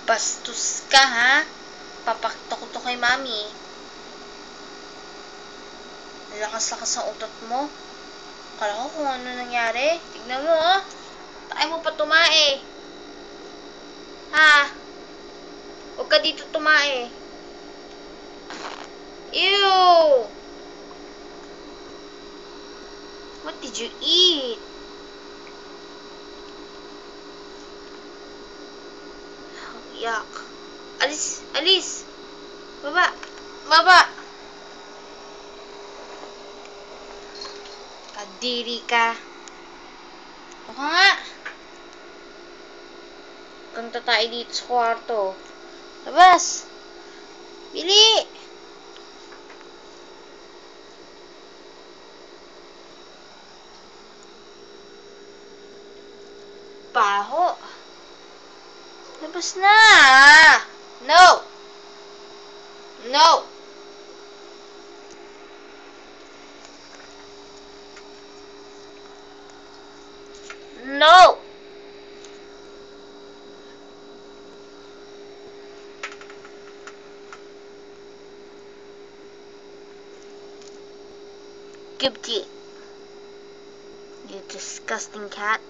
Bastos ka, ha? Papakita ko to kay mami. Lakas-lakas ang utot mo. Kala ko kung ano nangyari. Tignan mo, oh. Tayo mo pa tumae. Ha? Huwag ka dito tumae. Ew! What did you eat? Yuck. Alis! Alis! Baba! Baba! Kadiri ka. Baka nga. Kanta tayo dito sa kwarto. Labas! Bili! Baho! Labas na! No! No! No! Guilty. You disgusting cat.